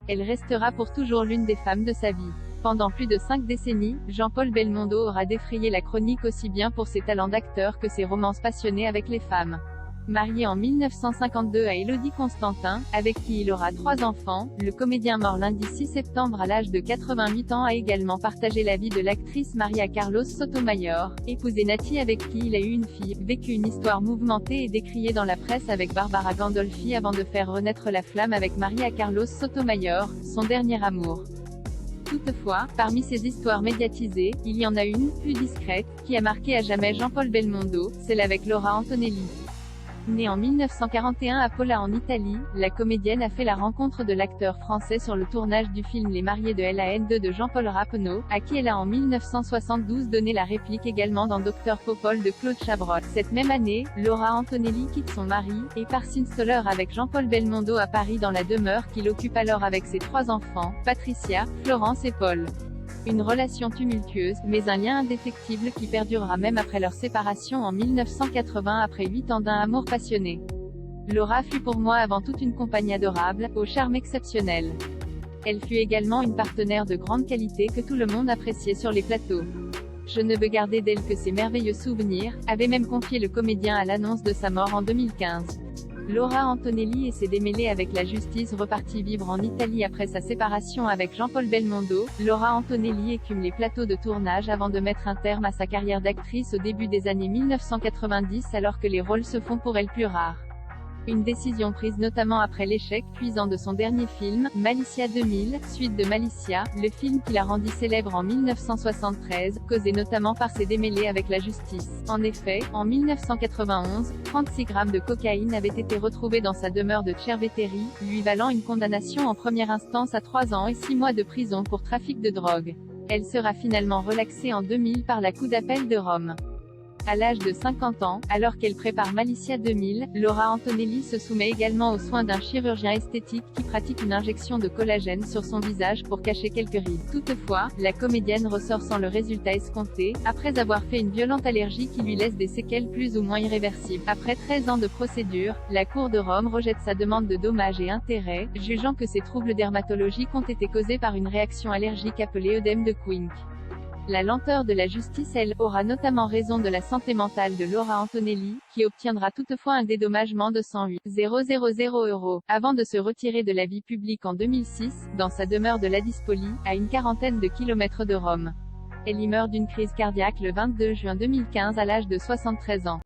Elle restera pour toujours l'une des femmes de sa vie. Pendant plus de 5 décennies, Jean-Paul Belmondo aura défrayé la chronique aussi bien pour ses talents d'acteur que ses romances passionnées avec les femmes. Marié en 1952 à Élodie Constantin, avec qui il aura 3 enfants, le comédien mort lundi 6 septembre à l'âge de 88 ans a également partagé la vie de l'actrice Maria Carlos Sotomayor, épousée Nati avec qui il a eu une fille, vécu une histoire mouvementée et décriée dans la presse avec Barbara Gandolfi avant de faire renaître la flamme avec Maria Carlos Sotomayor, son dernier amour. Toutefois, parmi ces histoires médiatisées, il y en a une, plus discrète, qui a marqué à jamais Jean-Paul Belmondo, celle avec Laura Antonelli. Née en 1941 à Pola en Italie, la comédienne a fait la rencontre de l'acteur français sur le tournage du film Les Mariés de LAN2 de Jean-Paul Rappeneau, à qui elle a en 1972 donné la réplique également dans Dr Popol de Claude Chabrol. Cette même année, Laura Antonelli quitte son mari, et part s'installer avec Jean-Paul Belmondo à Paris dans la demeure qu'il occupe alors avec ses 3 enfants, Patricia, Florence et Paul. Une relation tumultueuse, mais un lien indéfectible qui perdurera même après leur séparation en 1980 après 8 ans d'un amour passionné. Laura fut pour moi avant tout une compagne adorable, au charme exceptionnel. Elle fut également une partenaire de grande qualité que tout le monde appréciait sur les plateaux. Je ne veux garder d'elle que ses merveilleux souvenirs, avait même confié le comédien à l'annonce de sa mort en 2015. Laura Antonelli et ses démêlés avec la justice repartit vivre en Italie après sa séparation avec Jean-Paul Belmondo. Laura Antonelli écume les plateaux de tournage avant de mettre un terme à sa carrière d'actrice au début des années 1990 alors que les rôles se font pour elle plus rares. Une décision prise notamment après l'échec cuisant de son dernier film, Malicia 2000, suite de Malicia, le film qui la rendit célèbre en 1973, causé notamment par ses démêlés avec la justice. En effet, en 1991, 36 grammes de cocaïne avaient été retrouvés dans sa demeure de Cerveteri, lui valant une condamnation en première instance à 3 ans et 6 mois de prison pour trafic de drogue. Elle sera finalement relaxée en 2000 par la Cour d'appel de Rome. À l'âge de 50 ans, alors qu'elle prépare Malicia 2000, Laura Antonelli se soumet également aux soins d'un chirurgien esthétique qui pratique une injection de collagène sur son visage pour cacher quelques rides. Toutefois, la comédienne ressort sans le résultat escompté, après avoir fait une violente allergie qui lui laisse des séquelles plus ou moins irréversibles. Après 13 ans de procédure, la Cour de Rome rejette sa demande de dommages et intérêts, jugeant que ces troubles dermatologiques ont été causés par une réaction allergique appelée œdème de Quincke. La lenteur de la justice, elle, aura notamment raison de la santé mentale de Laura Antonelli, qui obtiendra toutefois un dédommagement de 108 000 €, avant de se retirer de la vie publique en 2006, dans sa demeure de Ladispoli, à une quarantaine de kilomètres de Rome. Elle y meurt d'une crise cardiaque le 22 juin 2015 à l'âge de 73 ans.